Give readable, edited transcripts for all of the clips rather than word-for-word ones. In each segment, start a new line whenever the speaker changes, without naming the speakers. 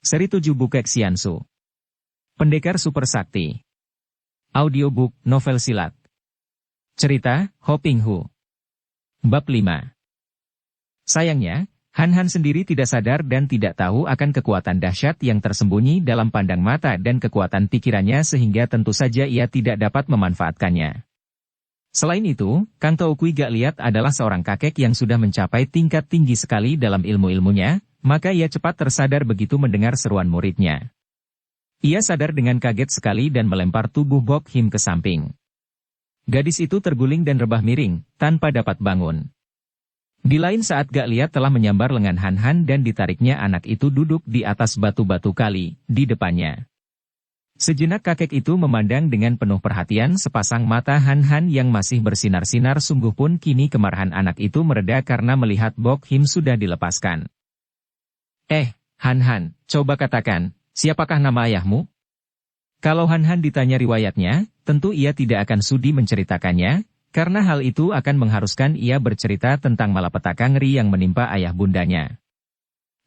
Seri 7 Bukek Xiansu. Pendekar Super Sakti. Audiobook, novel silat. Cerita, Ho Ping Hu. Bab 5. Sayangnya, Han Han sendiri tidak sadar dan tidak tahu akan kekuatan dahsyat yang tersembunyi dalam pandang mata dan kekuatan pikirannya sehingga tentu saja ia tidak dapat memanfaatkannya. Selain itu, Kang Toukui Gak Liat adalah seorang kakek yang sudah mencapai tingkat tinggi sekali dalam ilmu-ilmunya, maka ia cepat tersadar begitu mendengar seruan muridnya. Ia sadar dengan kaget sekali dan melempar tubuh Bok Him ke samping. Gadis itu terguling dan rebah miring, tanpa dapat bangun. Di lain saat Gak Liat telah menyambar lengan Han Han dan ditariknya anak itu duduk di atas batu-batu kali, di depannya. Sejenak kakek itu memandang dengan penuh perhatian sepasang mata Han Han yang masih bersinar-sinar, sungguh pun kini kemarahan anak itu mereda karena melihat Bok Him sudah dilepaskan. Han Han, coba katakan, siapakah nama ayahmu? Kalau Han Han ditanya riwayatnya, tentu ia tidak akan sudi menceritakannya, karena hal itu akan mengharuskan ia bercerita tentang malapetaka ngeri yang menimpa ayah bundanya.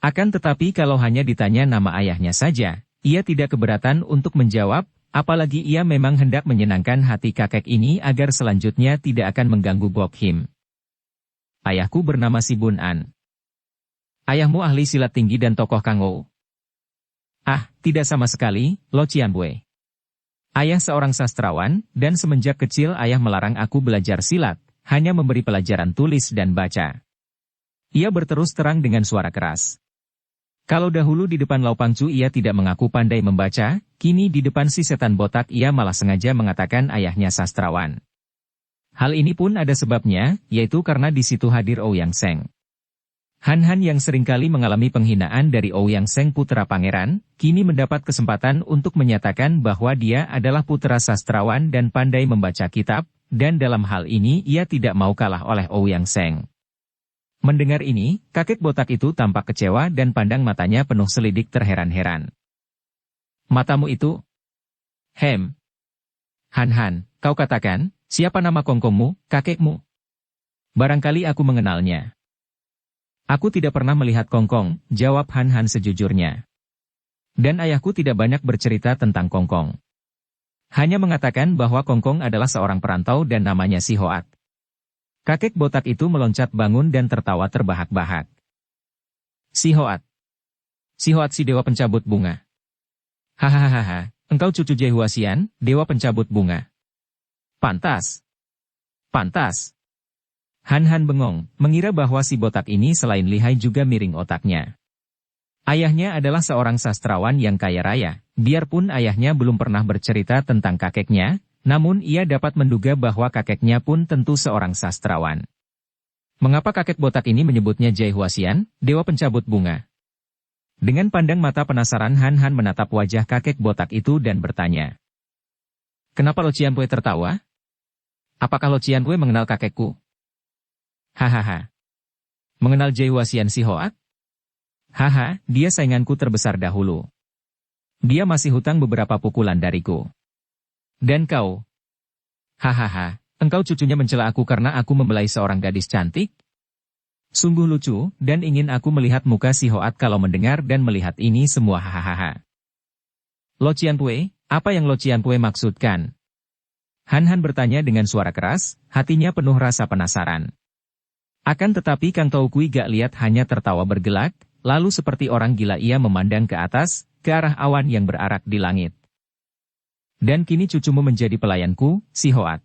Akan tetapi kalau hanya ditanya nama ayahnya saja, ia tidak keberatan untuk menjawab, apalagi ia memang hendak menyenangkan hati kakek ini agar selanjutnya tidak akan mengganggu Bok Him. Ayahku bernama Si Bun An. Ayahmu ahli silat tinggi dan tokoh Kangou. Tidak sama sekali, Lo Cianbue. Ayah seorang sastrawan, dan semenjak kecil ayah melarang aku belajar silat, hanya memberi pelajaran tulis dan baca. Ia berterus terang dengan suara keras. Kalau dahulu di depan Lau Pangcu ia tidak mengaku pandai membaca, kini di depan si setan botak ia malah sengaja mengatakan ayahnya sastrawan. Hal ini pun ada sebabnya, yaitu karena di situ hadir Ouyang Seng. Han Han yang seringkali mengalami penghinaan dari Ouyang Seng putra pangeran, kini mendapat kesempatan untuk menyatakan bahwa dia adalah putra sastrawan dan pandai membaca kitab, dan dalam hal ini ia tidak mau kalah oleh Ouyang Seng. Mendengar ini, kakek botak itu tampak kecewa dan pandang matanya penuh selidik terheran-heran. Matamu itu? Han Han, kau katakan, siapa nama kongkongmu, kakekmu? Barangkali aku mengenalnya. Aku tidak pernah melihat Kongkong, jawab Han Han sejujurnya. Dan ayahku tidak banyak bercerita tentang Kongkong. Hanya mengatakan bahwa Kongkong adalah seorang perantau dan namanya Si Hoat. Kakek botak itu meloncat bangun dan tertawa terbahak-bahak. Si Hoat. Si Hoat si dewa pencabut bunga. Hahaha, engkau cucu Jehuasian, dewa pencabut bunga. Pantas. Han Han bengong, mengira bahwa si botak ini selain lihai juga miring otaknya. Ayahnya adalah seorang sastrawan yang kaya raya, biarpun ayahnya belum pernah bercerita tentang kakeknya, namun ia dapat menduga bahwa kakeknya pun tentu seorang sastrawan. Mengapa kakek botak ini menyebutnya Jehuasian, dewa pencabut bunga? Dengan pandang mata penasaran Han Han menatap wajah kakek botak itu dan bertanya. Kenapa Lo Cianbue tertawa? Apakah Lo Cianbue mengenal kakekku? Hahaha. Mengenal Jehuasian Si Hoat? Dia sainganku terbesar dahulu. Dia masih hutang beberapa pukulan dariku. Dan kau? Hahaha, engkau cucunya mencela aku karena aku membelai seorang gadis cantik? Sungguh lucu, dan ingin aku melihat muka Si Hoat kalau mendengar dan melihat ini semua. Hahaha. Lo Cianbue, apa yang Lo Cianbue maksudkan? Han Han bertanya dengan suara keras, hatinya penuh rasa penasaran. Akan tetapi Kang Toukui Gak Liat hanya tertawa bergelak, lalu seperti orang gila ia memandang ke atas, ke arah awan yang berarak di langit. Dan kini cucumu menjadi pelayanku, Si Hoat.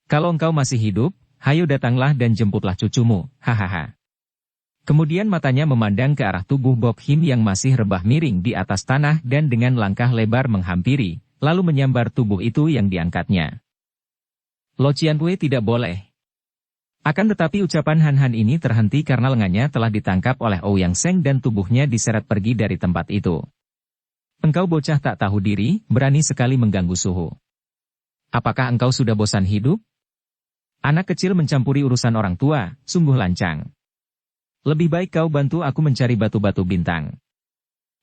Kalau engkau masih hidup, hayo datanglah dan jemputlah cucumu, hahaha. Kemudian matanya memandang ke arah tubuh Bok Him yang masih rebah miring di atas tanah dan dengan langkah lebar menghampiri, lalu menyambar tubuh itu yang diangkatnya. Lo Cianbue tidak boleh. Akan tetapi ucapan Han Han ini terhenti karena lengannya telah ditangkap oleh Ouyang Seng dan tubuhnya diseret pergi dari tempat itu. Engkau bocah tak tahu diri, berani sekali mengganggu suhu. Apakah engkau sudah bosan hidup? Anak kecil mencampuri urusan orang tua, sungguh lancang. Lebih baik kau bantu aku mencari batu-batu bintang.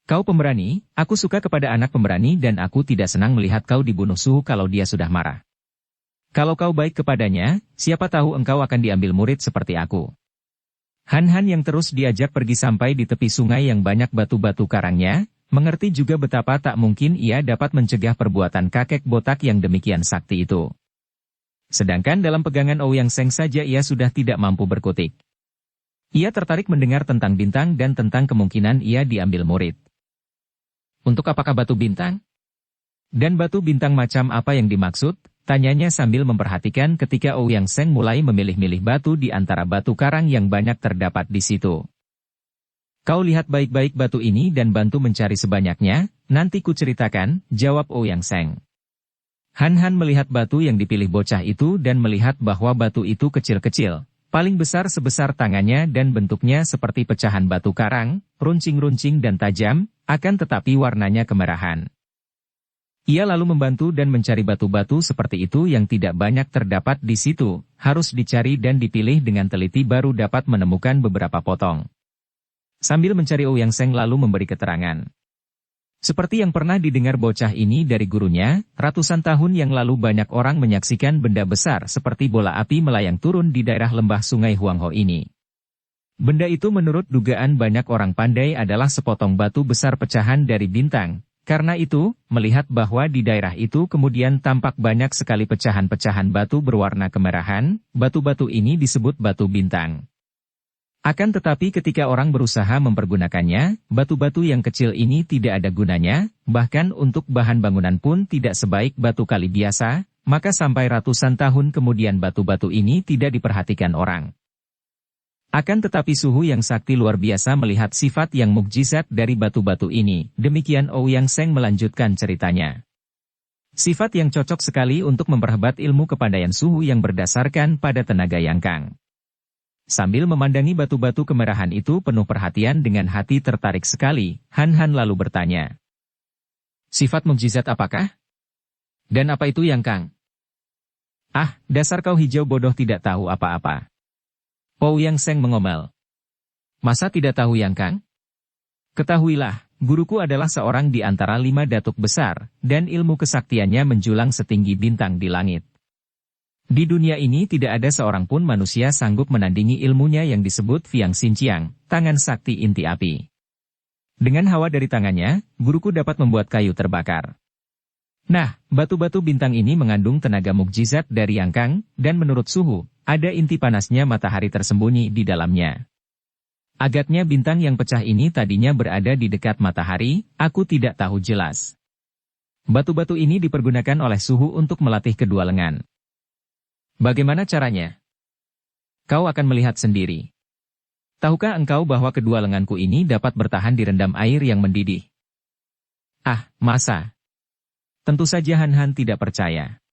Kau pemberani, aku suka kepada anak pemberani dan aku tidak senang melihat kau dibunuh suhu kalau dia sudah marah. Kalau kau baik kepadanya, siapa tahu engkau akan diambil murid seperti aku. Han Han yang terus diajak pergi sampai di tepi sungai yang banyak batu-batu karangnya, Mengerti juga betapa tak mungkin ia dapat mencegah perbuatan kakek botak yang demikian sakti itu. Sedangkan dalam pegangan Ouyang Seng saja ia sudah tidak mampu berkutik. Ia tertarik mendengar tentang bintang dan tentang kemungkinan ia diambil murid. Untuk apakah batu bintang? Dan batu bintang macam apa yang dimaksud? Tanyanya sambil memperhatikan ketika Ouyang Seng mulai memilih-milih batu di antara batu karang yang banyak terdapat di situ. Kau lihat baik-baik batu ini dan bantu mencari sebanyaknya, nanti ku ceritakan, jawab Ouyang Seng. Han melihat batu yang dipilih bocah itu dan melihat bahwa batu itu kecil-kecil, paling besar sebesar tangannya dan bentuknya seperti pecahan batu karang, runcing-runcing dan tajam, akan tetapi warnanya kemerahan. Ia lalu membantu dan mencari batu-batu seperti itu yang tidak banyak terdapat di situ, harus dicari dan dipilih dengan teliti baru dapat menemukan beberapa potong. Sambil mencari Ouyang Seng lalu memberi keterangan. Seperti yang pernah didengar bocah ini dari gurunya, ratusan tahun yang lalu banyak orang menyaksikan benda besar seperti bola api melayang turun di daerah lembah sungai Huangho ini. Benda itu menurut dugaan banyak orang pandai adalah sepotong batu besar pecahan dari bintang. Karena itu, melihat bahwa di daerah itu kemudian tampak banyak sekali pecahan-pecahan batu berwarna kemerahan, batu-batu ini disebut batu bintang. Akan tetapi ketika orang berusaha mempergunakannya, batu-batu yang kecil ini tidak ada gunanya, bahkan untuk bahan bangunan pun tidak sebaik batu kali biasa, maka sampai ratusan tahun kemudian batu-batu ini tidak diperhatikan orang. Akan tetapi suhu yang sakti luar biasa melihat sifat yang mukjizat dari batu-batu ini, demikian Ouyang Seng melanjutkan ceritanya. Sifat yang cocok sekali untuk memperhebat ilmu kepandaian suhu yang berdasarkan pada tenaga yangkang. Sambil memandangi batu-batu kemerahan itu penuh perhatian dengan hati tertarik sekali, Han lalu bertanya. Sifat mukjizat apakah? Dan apa itu yangkang? Ah, dasar kau hijau bodoh tidak tahu apa-apa. Ouyang Seng mengomel. Masa tidak tahu yangkang? Ketahuilah, guruku adalah seorang di antara 5 datuk besar, dan ilmu kesaktiannya menjulang setinggi bintang di langit. Di dunia ini tidak ada seorang pun manusia sanggup menandingi ilmunya yang disebut Fiang Xinjiang, tangan sakti inti api. Dengan hawa dari tangannya, guruku dapat membuat kayu terbakar. Nah, batu-batu bintang ini mengandung tenaga mukjizat dari yangkang, dan menurut suhu, ada inti panasnya matahari tersembunyi di dalamnya. Agaknya bintang yang pecah ini tadinya berada di dekat matahari, aku tidak tahu jelas. Batu-batu ini dipergunakan oleh suhu untuk melatih kedua lengan. Bagaimana caranya? Kau akan melihat sendiri. Tahukah engkau bahwa kedua lenganku ini dapat bertahan di rendam air yang mendidih? Ah, masa? Tentu saja Han tidak percaya.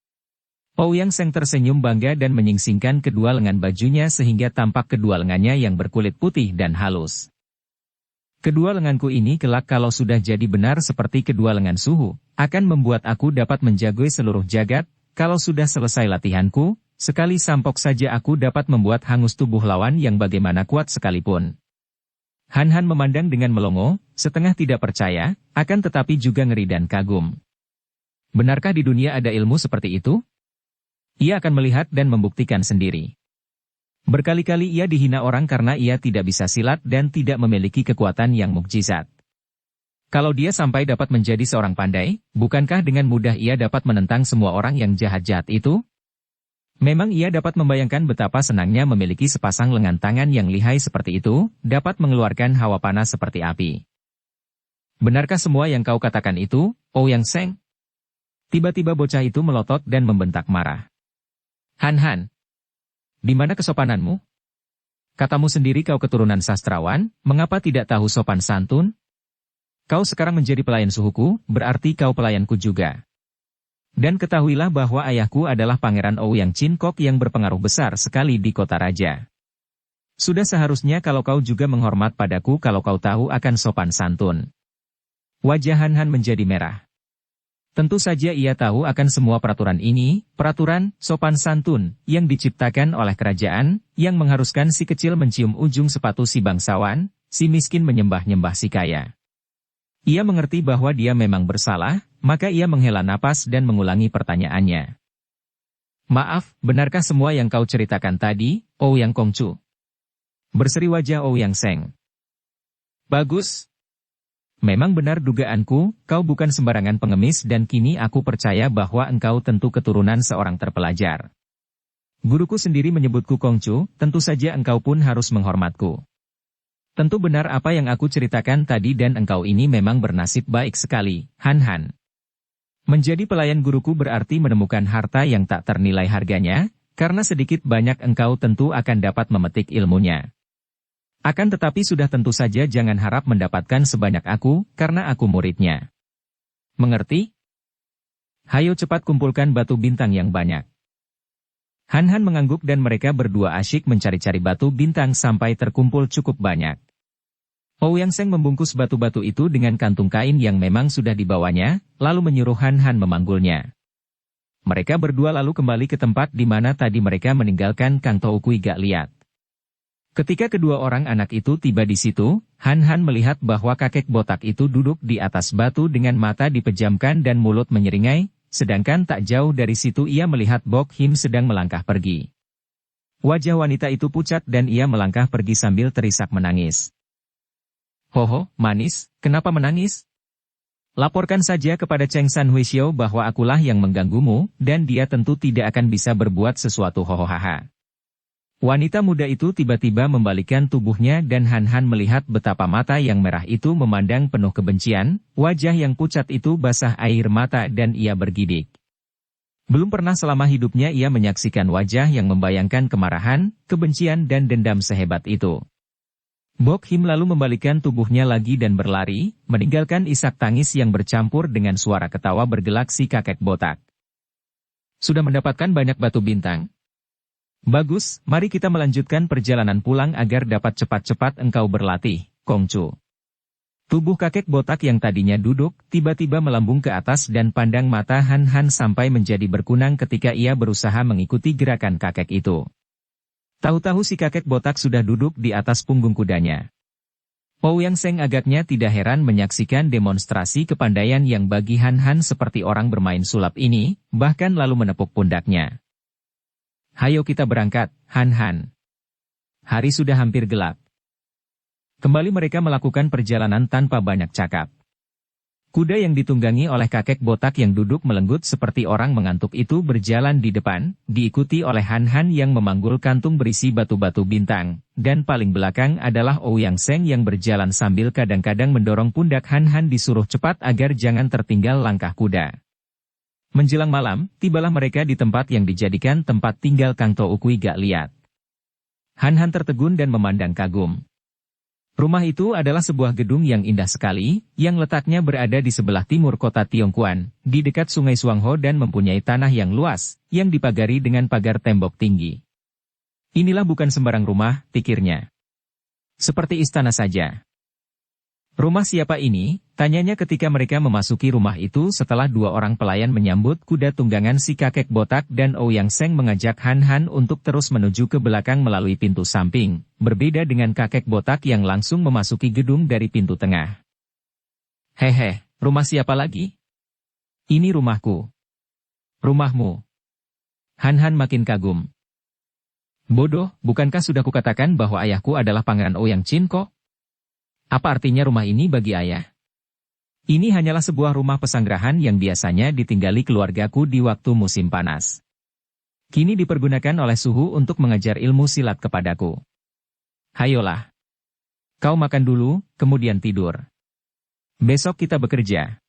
Ouyang Seng tersenyum bangga dan menyingsingkan kedua lengan bajunya sehingga tampak kedua lengannya yang berkulit putih dan halus. Kedua lenganku ini kelak kalau sudah jadi benar seperti kedua lengan suhu, akan membuat aku dapat menjaga seluruh jagat. Kalau sudah selesai latihanku, sekali sampok saja aku dapat membuat hangus tubuh lawan yang bagaimana kuat sekalipun. Han memandang dengan melongo, setengah tidak percaya, akan tetapi juga ngeri dan kagum. Benarkah di dunia ada ilmu seperti itu? Ia akan melihat dan membuktikan sendiri. Berkali-kali ia dihina orang karena ia tidak bisa silat dan tidak memiliki kekuatan yang mukjizat. Kalau dia sampai dapat menjadi seorang pandai, bukankah dengan mudah ia dapat menentang semua orang yang jahat-jahat itu? Memang ia dapat membayangkan betapa senangnya memiliki sepasang lengan tangan yang lihai seperti itu, dapat mengeluarkan hawa panas seperti api. Benarkah semua yang kau katakan itu, Ouyang Seng? Tiba-tiba bocah itu melotot dan membentak marah. Han, di mana kesopananmu? Katamu sendiri kau keturunan sastrawan, mengapa tidak tahu sopan santun? Kau sekarang menjadi pelayan suhuku, berarti kau pelayanku juga. Dan ketahuilah bahwa ayahku adalah Pangeran Ouyang Chin Kok yang berpengaruh besar sekali di kota raja. Sudah seharusnya kalau kau juga menghormat padaku kalau kau tahu akan sopan santun. Wajah Han menjadi merah. Tentu saja ia tahu akan semua peraturan ini, peraturan sopan santun yang diciptakan oleh kerajaan, yang mengharuskan si kecil mencium ujung sepatu si bangsawan, si miskin menyembah-nyembah si kaya. Ia mengerti bahwa dia memang bersalah, maka ia menghela napas dan mengulangi pertanyaannya. Maaf, benarkah semua yang kau ceritakan tadi, Ouyang Kongcu? Berseri wajah Ouyang Seng. Bagus. Memang benar dugaanku, kau bukan sembarangan pengemis dan kini aku percaya bahwa engkau tentu keturunan seorang terpelajar. Guruku sendiri menyebutku Kongcu, tentu saja engkau pun harus menghormatku. Tentu benar apa yang aku ceritakan tadi dan engkau ini memang bernasib baik sekali, Han Han. Menjadi pelayan guruku berarti menemukan harta yang tak ternilai harganya, karena sedikit banyak engkau tentu akan dapat memetik ilmunya. Akan tetapi sudah tentu saja jangan harap mendapatkan sebanyak aku, karena aku muridnya. Mengerti? Hayo cepat kumpulkan batu bintang yang banyak. Han Han mengangguk dan mereka berdua asyik mencari-cari batu bintang sampai terkumpul cukup banyak. Ouyang Seng membungkus batu-batu itu dengan kantung kain yang memang sudah dibawanya, lalu menyuruh Han Han memanggulnya. Mereka berdua lalu kembali ke tempat di mana tadi mereka meninggalkan Kang Toukui gak liat. Ketika kedua orang anak itu tiba di situ, Han Han melihat bahwa kakek botak itu duduk di atas batu dengan mata dipejamkan dan mulut menyeringai, sedangkan tak jauh dari situ ia melihat Bok Him sedang melangkah pergi. Wajah wanita itu pucat dan ia melangkah pergi sambil terisak menangis. Hoho, manis, kenapa menangis? Laporkan saja kepada Cheng San Huixiao bahwa akulah yang mengganggumu, dan dia tentu tidak akan bisa berbuat sesuatu hohohaha. Wanita muda itu tiba-tiba membalikkan tubuhnya dan Han Han melihat betapa mata yang merah itu memandang penuh kebencian, wajah yang pucat itu basah air mata dan ia bergidik. Belum pernah selama hidupnya ia menyaksikan wajah yang membayangkan kemarahan, kebencian dan dendam sehebat itu. Bok Him lalu membalikkan tubuhnya lagi dan berlari, meninggalkan isak tangis yang bercampur dengan suara ketawa bergelak si kakek botak. Sudah mendapatkan banyak batu bintang? Bagus, mari kita melanjutkan perjalanan pulang agar dapat cepat-cepat engkau berlatih, Kongcu. Tubuh kakek botak yang tadinya duduk, tiba-tiba melambung ke atas dan pandang mata Han Han sampai menjadi berkunang ketika ia berusaha mengikuti gerakan kakek itu. Tahu-tahu si kakek botak sudah duduk di atas punggung kudanya. Ouyang Seng agaknya tidak heran menyaksikan demonstrasi kepandaian yang bagi Han Han seperti orang bermain sulap ini, bahkan lalu menepuk pundaknya. Hayo kita berangkat, Han Han. Hari sudah hampir gelap. Kembali mereka melakukan perjalanan tanpa banyak cakap. Kuda yang ditunggangi oleh kakek botak yang duduk melenggut seperti orang mengantuk itu berjalan di depan, diikuti oleh Han Han yang memanggul kantung berisi batu-batu bintang, dan paling belakang adalah Ouyang Seng yang berjalan sambil kadang-kadang mendorong pundak Han Han disuruh cepat agar jangan tertinggal langkah kuda. Menjelang malam, tibalah mereka di tempat yang dijadikan tempat tinggal Kang Toukui gak liat. Han Han tertegun dan memandang kagum. Rumah itu adalah sebuah gedung yang indah sekali, yang letaknya berada di sebelah timur kota Tiongkuan, di dekat sungai Suangho dan mempunyai tanah yang luas, yang dipagari dengan pagar tembok tinggi. Inilah bukan sembarang rumah, pikirnya. Seperti istana saja. Rumah siapa ini? Tanyanya ketika mereka memasuki rumah itu setelah dua orang pelayan menyambut kuda tunggangan si kakek botak dan Ouyang Seng mengajak Han Han untuk terus menuju ke belakang melalui pintu samping, berbeda dengan kakek botak yang langsung memasuki gedung dari pintu tengah. Hehe, rumah siapa lagi? Ini rumahku. Rumahmu. Han Han makin kagum. Bodoh, bukankah sudah kukatakan bahwa ayahku adalah Pangeran Ouyang Chin kok? Apa artinya rumah ini bagi ayah? Ini hanyalah sebuah rumah pesanggerahan yang biasanya ditinggali keluargaku di waktu musim panas. Kini dipergunakan oleh suhu untuk mengajar ilmu silat kepadaku. Hayolah. Kau makan dulu, kemudian tidur. Besok kita bekerja.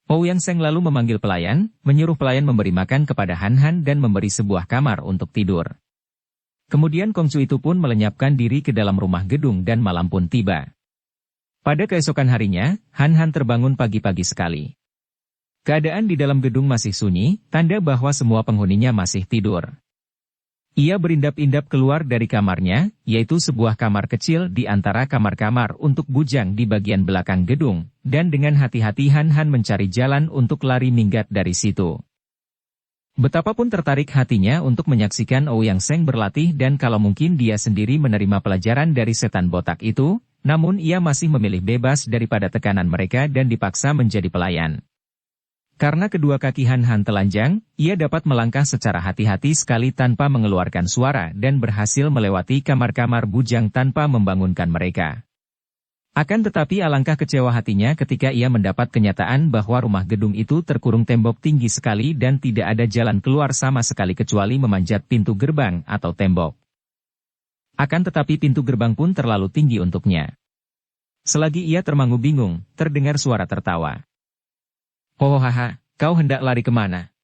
Ouyang Seng lalu memanggil pelayan, menyuruh pelayan memberi makan kepada Han Han dan memberi sebuah kamar untuk tidur. Kemudian Kongcu itu pun melenyapkan diri ke dalam rumah gedung dan malam pun tiba. Pada keesokan harinya, Han Han terbangun pagi-pagi sekali. Keadaan di dalam gedung masih sunyi, tanda bahwa semua penghuninya masih tidur. Ia berindap-indap keluar dari kamarnya, yaitu sebuah kamar kecil di antara kamar-kamar untuk bujang di bagian belakang gedung, dan dengan hati-hati Han Han mencari jalan untuk lari minggat dari situ. Betapapun tertarik hatinya untuk menyaksikan Ouyang Seng berlatih dan kalau mungkin dia sendiri menerima pelajaran dari setan botak itu, namun ia masih memilih bebas daripada tekanan mereka dan dipaksa menjadi pelayan. Karena kedua kaki Han Han telanjang, ia dapat melangkah secara hati-hati sekali tanpa mengeluarkan suara dan berhasil melewati kamar-kamar bujang tanpa membangunkan mereka. Akan tetapi alangkah kecewa hatinya ketika ia mendapat kenyataan bahwa rumah gedung itu terkurung tembok tinggi sekali dan tidak ada jalan keluar sama sekali kecuali memanjat pintu gerbang atau tembok. Akan tetapi pintu gerbang pun terlalu tinggi untuknya. Selagi ia termangu bingung, terdengar suara tertawa. Hohohaha, kau hendak lari kemana?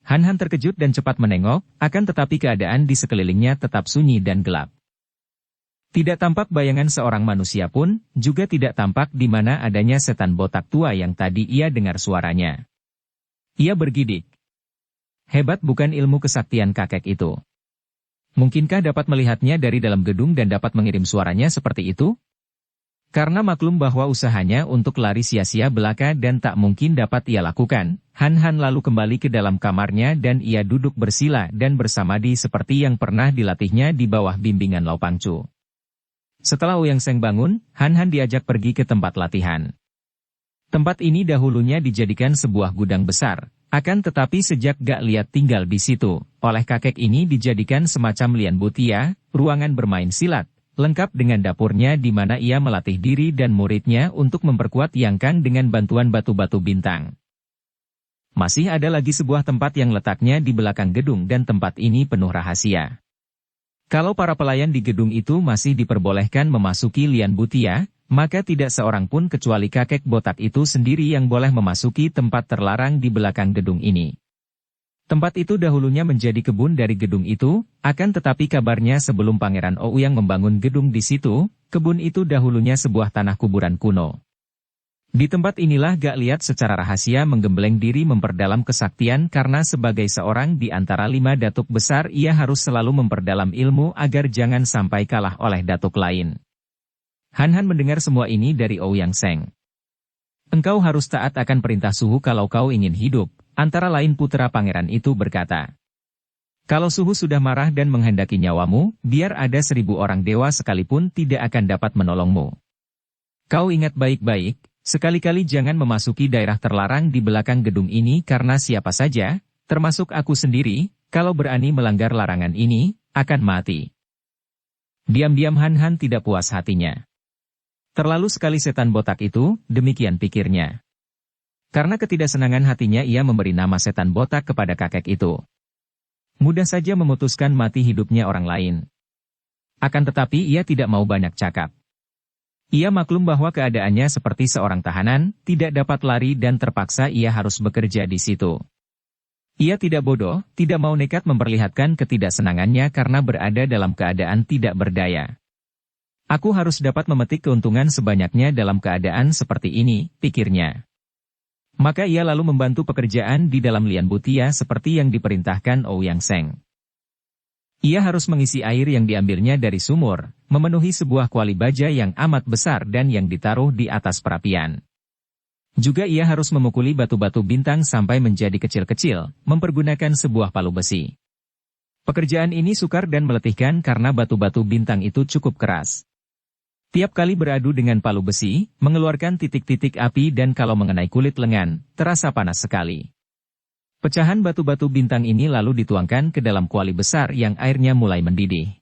Han terkejut dan cepat menengok, akan tetapi keadaan di sekelilingnya tetap sunyi dan gelap. Tidak tampak bayangan seorang manusia pun, juga tidak tampak di mana adanya setan botak tua yang tadi ia dengar suaranya. Ia bergidik. Hebat bukan ilmu kesaktian kakek itu. Mungkinkah dapat melihatnya dari dalam gedung dan dapat mengirim suaranya seperti itu? Karena maklum bahwa usahanya untuk lari sia-sia belaka dan tak mungkin dapat ia lakukan, Han lalu kembali ke dalam kamarnya dan ia duduk bersila dan bersamadi seperti yang pernah dilatihnya di bawah bimbingan Lau Pangcu. Setelah Ouyang Seng bangun, Han diajak pergi ke tempat latihan. Tempat ini dahulunya dijadikan sebuah gudang besar, akan tetapi sejak Gak Liat tinggal di situ, oleh kakek ini dijadikan semacam lian butia, ruangan bermain silat, lengkap dengan dapurnya di mana ia melatih diri dan muridnya untuk memperkuat Yang Kang dengan bantuan batu-batu bintang. Masih ada lagi sebuah tempat yang letaknya di belakang gedung dan tempat ini penuh rahasia. Kalau para pelayan di gedung itu masih diperbolehkan memasuki lian butia, maka tidak seorang pun kecuali kakek botak itu sendiri yang boleh memasuki tempat terlarang di belakang gedung ini. Tempat itu dahulunya menjadi kebun dari gedung itu, akan tetapi kabarnya sebelum Pangeran Ouyang membangun gedung di situ, kebun itu dahulunya sebuah tanah kuburan kuno. Di tempat inilah Gak Liat secara rahasia menggembleng diri memperdalam kesaktian karena sebagai seorang di antara 5 datuk besar ia harus selalu memperdalam ilmu agar jangan sampai kalah oleh datuk lain. Han mendengar semua ini dari Ouyang Seng. Engkau harus taat akan perintah suhu kalau kau ingin hidup, antara lain putra pangeran itu berkata. Kalau suhu sudah marah dan menghendaki nyawamu, biar ada 1000 orang dewa sekalipun tidak akan dapat menolongmu. Kau ingat baik-baik, sekali-kali jangan memasuki daerah terlarang di belakang gedung ini karena siapa saja, termasuk aku sendiri, kalau berani melanggar larangan ini, akan mati. Diam-diam Han tidak puas hatinya. Terlalu sekali setan botak itu, demikian pikirnya. Karena ketidaksenangan hatinya ia memberi nama setan botak kepada kakek itu. Mudah saja memutuskan mati hidupnya orang lain. Akan tetapi ia tidak mau banyak cakap. Ia maklum bahwa keadaannya seperti seorang tahanan, tidak dapat lari dan terpaksa ia harus bekerja di situ. Ia tidak bodoh, tidak mau nekat memperlihatkan ketidaksenangannya karena berada dalam keadaan tidak berdaya. Aku harus dapat memetik keuntungan sebanyaknya dalam keadaan seperti ini, pikirnya. Maka ia lalu membantu pekerjaan di dalam lian butia seperti yang diperintahkan Ouyang Seng. Ia harus mengisi air yang diambilnya dari sumur, memenuhi sebuah kuali baja yang amat besar dan yang ditaruh di atas perapian. Juga ia harus memukuli batu-batu bintang sampai menjadi kecil-kecil, mempergunakan sebuah palu besi. Pekerjaan ini sukar dan meletihkan karena batu-batu bintang itu cukup keras. Tiap kali beradu dengan palu besi, mengeluarkan titik-titik api dan kalau mengenai kulit lengan, terasa panas sekali. Pecahan batu-batu bintang ini lalu dituangkan ke dalam kuali besar yang airnya mulai mendidih.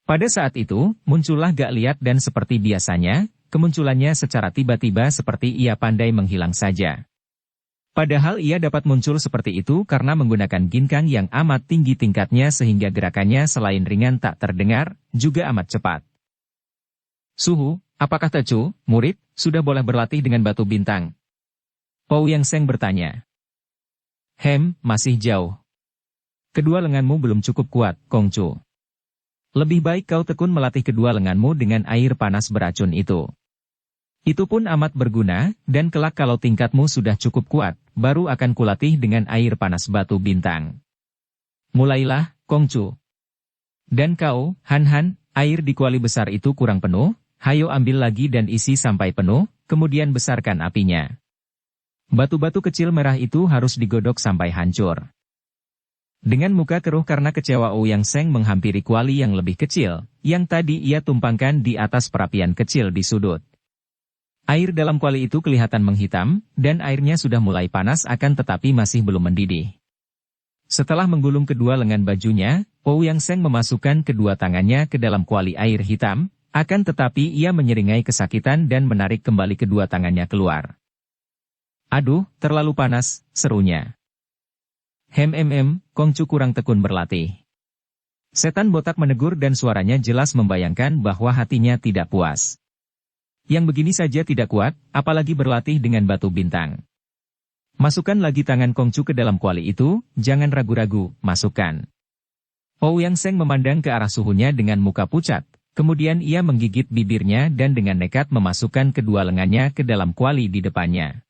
Pada saat itu, muncullah Gak Liat dan seperti biasanya, kemunculannya secara tiba-tiba seperti ia pandai menghilang saja. Padahal ia dapat muncul seperti itu karena menggunakan ginkang yang amat tinggi tingkatnya sehingga gerakannya selain ringan tak terdengar, juga amat cepat. Suhu, apakah Tecu, murid, sudah boleh berlatih dengan batu bintang? Ouyang Seng bertanya. Masih jauh. Kedua lenganmu belum cukup kuat, Kongcu. Lebih baik kau tekun melatih kedua lenganmu dengan air panas beracun itu. Itu pun amat berguna, dan kelak kalau tingkatmu sudah cukup kuat, baru akan kulatih dengan air panas batu bintang. Mulailah, Kongcu. Dan kau, Han, air di kuali besar itu kurang penuh, hayo ambil lagi dan isi sampai penuh, kemudian besarkan apinya. Batu-batu kecil merah itu harus digodok sampai hancur. Dengan muka keruh karena kecewa Ouyang Seng menghampiri kuali yang lebih kecil, yang tadi ia tumpangkan di atas perapian kecil di sudut. Air dalam kuali itu kelihatan menghitam, dan airnya sudah mulai panas akan tetapi masih belum mendidih. Setelah menggulung kedua lengan bajunya, Ouyang Seng memasukkan kedua tangannya ke dalam kuali air hitam, Akan tetapi ia menyeringai kesakitan dan menarik kembali kedua tangannya keluar. Aduh, terlalu panas, serunya. Kongcu kurang tekun berlatih. Setan botak menegur dan suaranya jelas membayangkan bahwa hatinya tidak puas. Yang begini saja tidak kuat, apalagi berlatih dengan batu bintang. Masukkan lagi tangan Kongcu ke dalam kuali itu, jangan ragu-ragu, masukkan. Ouyang Seng memandang ke arah suhunya dengan muka pucat, kemudian ia menggigit bibirnya dan dengan nekat memasukkan kedua lengannya ke dalam kuali di depannya.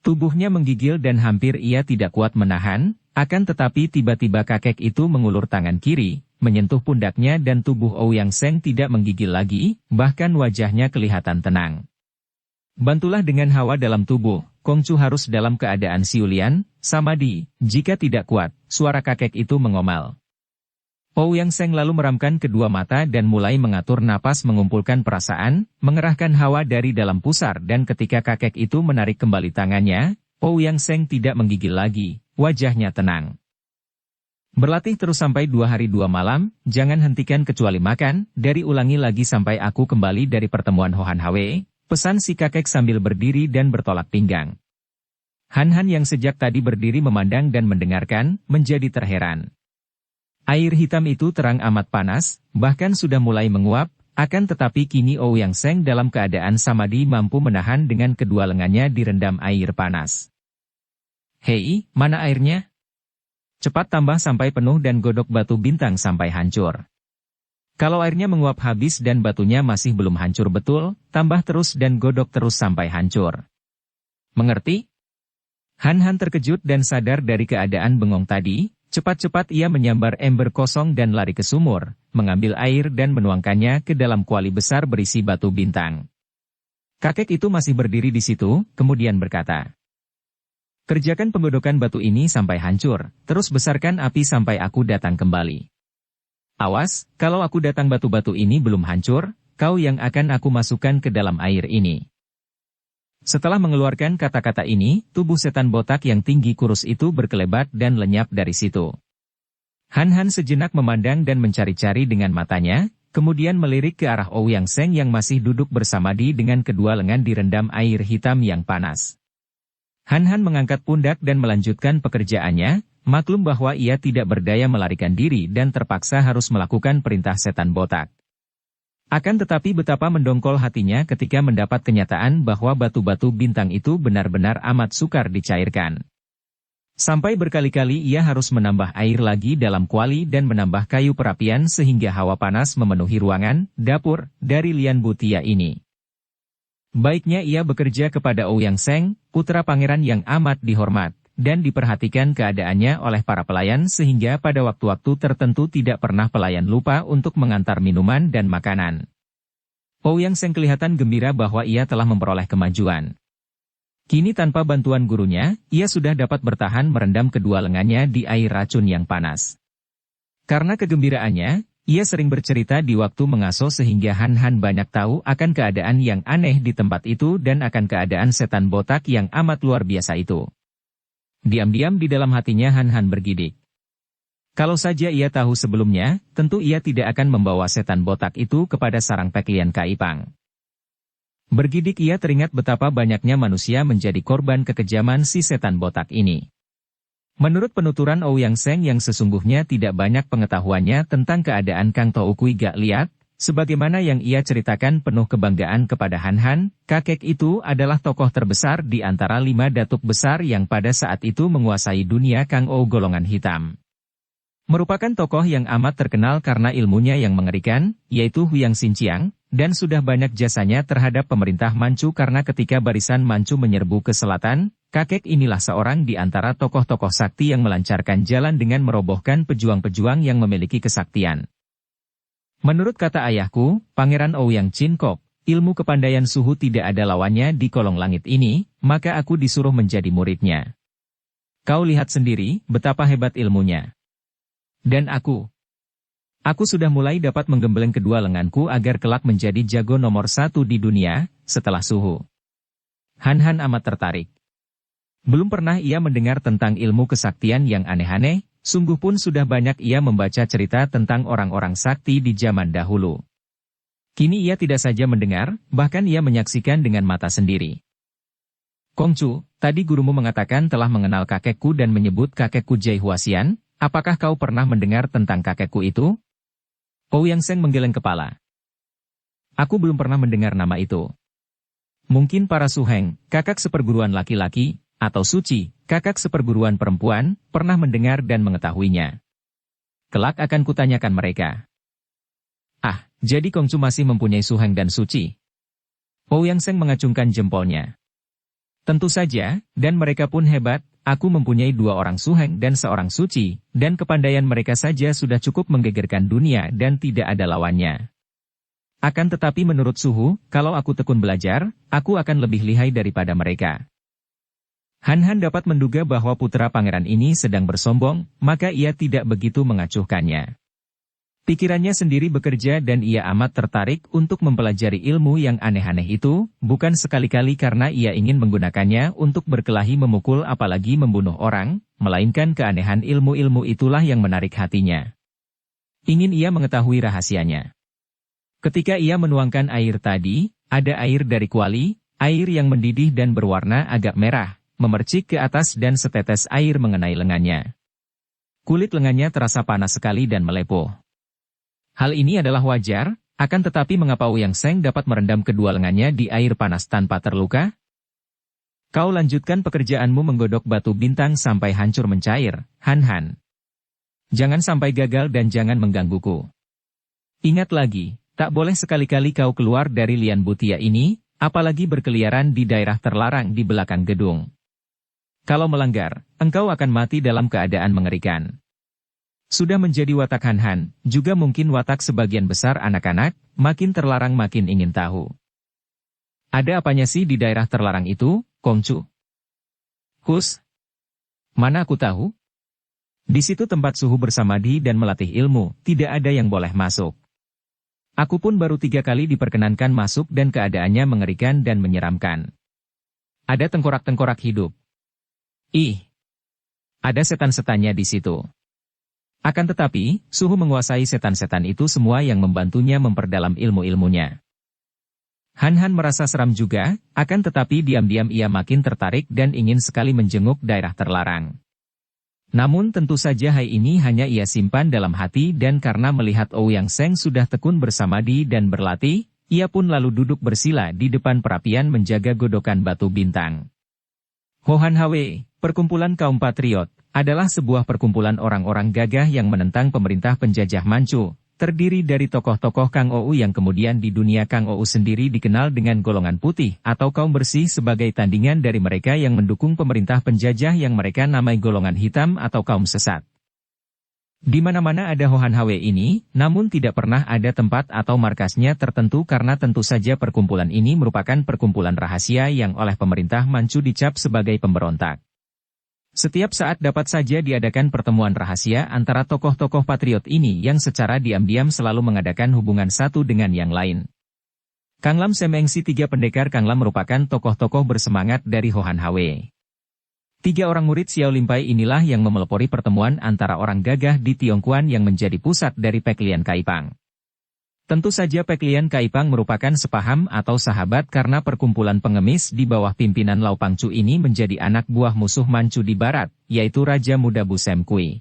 Tubuhnya menggigil dan hampir ia tidak kuat menahan, akan tetapi tiba-tiba kakek itu mengulur tangan kiri, menyentuh pundaknya dan tubuh Ouyang Seng tidak menggigil lagi, bahkan wajahnya kelihatan tenang. Bantulah dengan hawa dalam tubuh, Kongcu harus dalam keadaan siulian, samadhi, jika tidak kuat, suara kakek itu mengomal. Ouyang Seng lalu meramkan kedua mata dan mulai mengatur napas mengumpulkan perasaan, mengerahkan hawa dari dalam pusar dan ketika kakek itu menarik kembali tangannya, Ouyang Seng tidak menggigil lagi, wajahnya tenang. Berlatih terus sampai 2 hari 2 malam, jangan hentikan kecuali makan, dari ulangi lagi sampai aku kembali dari pertemuan Hohan Hwe, pesan si kakek sambil berdiri dan bertolak pinggang. Han yang sejak tadi berdiri memandang dan mendengarkan, menjadi terheran. Air hitam itu terang amat panas, bahkan sudah mulai menguap, akan tetapi kini Ouyang Seng dalam keadaan samadhi mampu menahan dengan kedua lengannya direndam air panas. Hei, mana airnya? Cepat tambah sampai penuh dan godok batu bintang sampai hancur. Kalau airnya menguap habis dan batunya masih belum hancur betul, tambah terus dan godok terus sampai hancur. Mengerti? Han terkejut dan sadar dari keadaan bengong tadi. Cepat-cepat ia menyambar ember kosong dan lari ke sumur, mengambil air dan menuangkannya ke dalam kuali besar berisi batu bintang. Kakek itu masih berdiri di situ, kemudian berkata, "Kerjakan penggodokan batu ini sampai hancur, terus besarkan api sampai aku datang kembali. Awas, kalau aku datang batu-batu ini belum hancur, kau yang akan aku masukkan ke dalam air ini." Setelah mengeluarkan kata-kata ini, tubuh setan botak yang tinggi kurus itu berkelebat dan lenyap dari situ. Han sejenak memandang dan mencari-cari dengan matanya, kemudian melirik ke arah Ouyang Seng yang masih duduk bersamadi dengan kedua lengan direndam air hitam yang panas. Han mengangkat pundak dan melanjutkan pekerjaannya, maklum bahwa ia tidak berdaya melarikan diri dan terpaksa harus melakukan perintah setan botak. Akan tetapi betapa mendongkol hatinya ketika mendapat kenyataan bahwa batu-batu bintang itu benar-benar amat sukar dicairkan. Sampai berkali-kali ia harus menambah air lagi dalam kuali dan menambah kayu perapian sehingga hawa panas memenuhi ruangan, dapur, dari Lian Butia ini. Baiknya ia bekerja kepada Ouyang Seng, putra pangeran yang amat dihormat, dan diperhatikan keadaannya oleh para pelayan sehingga pada waktu-waktu tertentu tidak pernah pelayan lupa untuk mengantar minuman dan makanan. Ouyang Seng kelihatan gembira bahwa ia telah memperoleh kemajuan. Kini tanpa bantuan gurunya, ia sudah dapat bertahan merendam kedua lengannya di air racun yang panas. Karena kegembiraannya, ia sering bercerita di waktu mengasuh sehingga Han banyak tahu akan keadaan yang aneh di tempat itu dan akan keadaan setan botak yang amat luar biasa itu. Diam-diam di dalam hatinya Han bergidik. Kalau saja ia tahu sebelumnya, tentu ia tidak akan membawa setan botak itu kepada sarang Peklian Kaipang. Bergidik ia teringat betapa banyaknya manusia menjadi korban kekejaman si setan botak ini. Menurut penuturan Ouyang Seng yang sesungguhnya tidak banyak pengetahuannya tentang keadaan Kang Toukui Gak Liat, sebagaimana yang ia ceritakan penuh kebanggaan kepada Han, kakek itu adalah tokoh terbesar di antara 5 datuk besar yang pada saat itu menguasai dunia Kang Ou golongan hitam. Merupakan tokoh yang amat terkenal karena ilmunya yang mengerikan, yaitu Huyang Xinjiang, dan sudah banyak jasanya terhadap pemerintah Manchu karena ketika barisan Manchu menyerbu ke selatan, kakek inilah seorang di antara tokoh-tokoh sakti yang melancarkan jalan dengan merobohkan pejuang-pejuang yang memiliki kesaktian. Menurut kata ayahku, Pangeran Ouyang Chin-kok, ilmu kepandaian suhu tidak ada lawannya di kolong langit ini, maka aku disuruh menjadi muridnya. Kau lihat sendiri, betapa hebat ilmunya. Dan aku sudah mulai dapat menggembleng kedua lenganku agar kelak menjadi jago nomor 1 di dunia, setelah suhu. Han amat tertarik. Belum pernah ia mendengar tentang ilmu kesaktian yang aneh-aneh, sungguh pun sudah banyak ia membaca cerita tentang orang-orang sakti di zaman dahulu. Kini ia tidak saja mendengar, bahkan ia menyaksikan dengan mata sendiri. Kongcu, tadi gurumu mengatakan telah mengenal kakekku dan menyebut kakekku Jai Huasian, apakah kau pernah mendengar tentang kakekku itu? Ouyang Seng menggeleng kepala. Aku belum pernah mendengar nama itu. Mungkin para Suheng, kakak seperguruan laki-laki, atau Suci, kakak seperguruan perempuan, pernah mendengar dan mengetahuinya. Kelak akan kutanyakan mereka. Ah, jadi Kongcu masih mempunyai Suheng dan Suci. Ouyang Seng mengacungkan jempolnya. Tentu saja, dan mereka pun hebat, aku mempunyai 2 orang Suheng dan 1 Suci, dan kepandaian mereka saja sudah cukup menggegerkan dunia dan tidak ada lawannya. Akan tetapi menurut Suhu, kalau aku tekun belajar, aku akan lebih lihai daripada mereka. Han Han dapat menduga bahwa putra pangeran ini sedang bersombong, maka ia tidak begitu mengacuhkannya. Pikirannya sendiri bekerja dan ia amat tertarik untuk mempelajari ilmu yang aneh-aneh itu, bukan sekali-kali karena ia ingin menggunakannya untuk berkelahi memukul apalagi membunuh orang, melainkan keanehan ilmu-ilmu itulah yang menarik hatinya. Ingin ia mengetahui rahasianya. Ketika ia menuangkan air tadi, ada air dari kuali, air yang mendidih dan berwarna agak merah, memercik ke atas dan setetes air mengenai lengannya. Kulit lengannya terasa panas sekali dan melepuh. Hal ini adalah wajar, akan tetapi mengapa Ouyang Seng dapat merendam kedua lengannya di air panas tanpa terluka? Kau lanjutkan pekerjaanmu menggodok batu bintang sampai hancur mencair, Han Han. Jangan sampai gagal dan jangan menggangguku. Ingat lagi, tak boleh sekali-kali kau keluar dari lian butia ini, apalagi berkeliaran di daerah terlarang di belakang gedung. Kalau melanggar, engkau akan mati dalam keadaan mengerikan. Sudah menjadi watak Han Han, juga mungkin watak sebagian besar anak-anak, makin terlarang makin ingin tahu. Ada apanya sih di daerah terlarang itu, Kongcu? Hus? Mana aku tahu? Di situ tempat Suhu bersamadi dan melatih ilmu, tidak ada yang boleh masuk. Aku pun baru 3 kali diperkenankan masuk dan keadaannya mengerikan dan menyeramkan. Ada tengkorak-tengkorak hidup. Ih! Ada setan-setannya di situ. Akan tetapi, Suhu menguasai setan-setan itu semua yang membantunya memperdalam ilmu-ilmunya. Han Han merasa seram juga, akan tetapi diam-diam ia makin tertarik dan ingin sekali menjenguk daerah terlarang. Namun tentu saja hal ini hanya ia simpan dalam hati dan karena melihat Ouyang Seng sudah tekun bersamadi dan berlatih, ia pun lalu duduk bersila di depan perapian menjaga godokan batu bintang. Hohan Hwe, perkumpulan kaum patriot, adalah sebuah perkumpulan orang-orang gagah yang menentang pemerintah penjajah Manchu, terdiri dari tokoh-tokoh Kang Ou yang kemudian di dunia Kang Ou sendiri dikenal dengan golongan putih atau kaum bersih sebagai tandingan dari mereka yang mendukung pemerintah penjajah yang mereka namai golongan hitam atau kaum sesat. Di mana-mana ada Hohan Hwe ini, namun tidak pernah ada tempat atau markasnya tertentu karena tentu saja perkumpulan ini merupakan perkumpulan rahasia yang oleh pemerintah Manchu dicap sebagai pemberontak. Setiap saat dapat saja diadakan pertemuan rahasia antara tokoh-tokoh patriot ini yang secara diam-diam selalu mengadakan hubungan satu dengan yang lain. Kang Lam Semengsi 3 pendekar Kang Lam merupakan tokoh-tokoh bersemangat dari Hohan Hwe. 3 orang murid Xiao Limpai inilah yang memelopori pertemuan antara orang gagah di Tiongkuan yang menjadi pusat dari Peklian Kaipang. Tentu saja Peklian Kaipang merupakan sepaham atau sahabat karena perkumpulan pengemis di bawah pimpinan Lau Pangcu ini menjadi anak buah musuh Manchu di barat, yaitu Raja Muda Bu Sem Kui.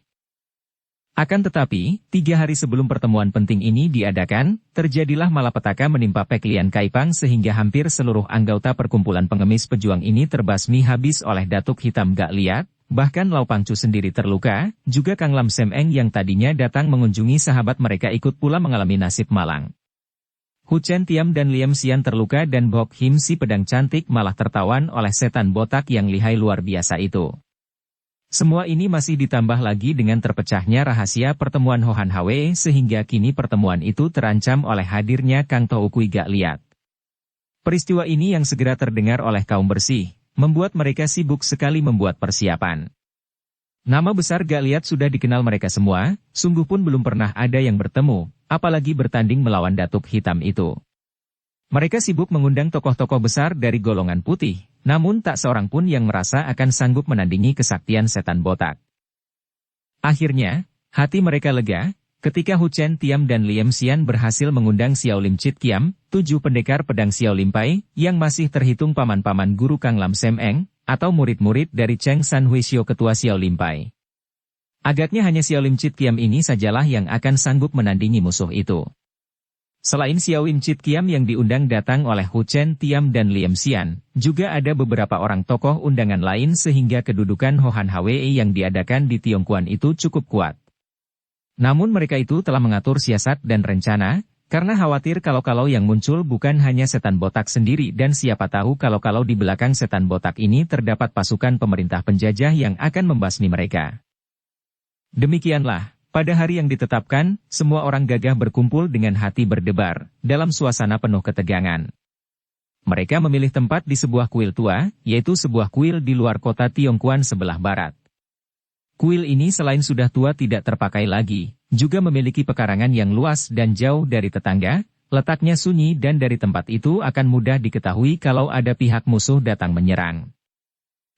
Akan tetapi, 3 hari sebelum pertemuan penting ini diadakan, terjadilah malapetaka menimpa Peklian Kaipang sehingga hampir seluruh anggota perkumpulan pengemis pejuang ini terbasmi habis oleh datuk hitam gak liat, bahkan Lau Pangcu sendiri terluka, juga Kang Lam Sem Eng yang tadinya datang mengunjungi sahabat mereka ikut pula mengalami nasib malang. Hu Chen Tiam dan Liam Xian terluka dan Bok Him si pedang cantik malah tertawan oleh setan botak yang lihai luar biasa itu. Semua ini masih ditambah lagi dengan terpecahnya rahasia pertemuan Hohan Hwe sehingga kini pertemuan itu terancam oleh hadirnya Kang Tou Kui gak liat. Peristiwa ini yang segera terdengar oleh kaum bersih, membuat mereka sibuk sekali membuat persiapan. Nama besar gak liat sudah dikenal mereka semua, sungguh pun belum pernah ada yang bertemu, apalagi bertanding melawan datuk hitam itu. Mereka sibuk mengundang tokoh-tokoh besar dari golongan putih, namun tak seorang pun yang merasa akan sanggup menandingi kesaktian setan botak. Akhirnya, hati mereka lega, Ketika Hu Chen Tiam dan Liam Xian berhasil mengundang Xiao Lim Chit Kiam, 7 pendekar pedang Xiao Lim Pai, yang masih terhitung paman-paman guru Kang Lam Sem Eng, atau murid-murid dari Cheng San Huishio ketua Xiao Lim Pai. Agaknya hanya Xiao Lim Chit Kiam ini sajalah yang akan sanggup menandingi musuh itu. Selain Xiao Lim Chit Kiam yang diundang datang oleh Hu Chen Tiam dan Liam Xian, juga ada beberapa orang tokoh undangan lain sehingga kedudukan Hohan Hwee yang diadakan di Tiongkuan itu cukup kuat. Namun mereka itu telah mengatur siasat dan rencana, karena khawatir kalau-kalau yang muncul bukan hanya setan botak sendiri dan siapa tahu kalau-kalau di belakang setan botak ini terdapat pasukan pemerintah penjajah yang akan membasmi mereka. Demikianlah, pada hari yang ditetapkan, semua orang gagah berkumpul dengan hati berdebar, dalam suasana penuh ketegangan. Mereka memilih tempat di sebuah kuil tua, yaitu sebuah kuil di luar kota Tiongkuan sebelah barat. Kuil ini selain sudah tua tidak terpakai lagi, juga memiliki pekarangan yang luas dan jauh dari tetangga, letaknya sunyi dan dari tempat itu akan mudah diketahui kalau ada pihak musuh datang menyerang.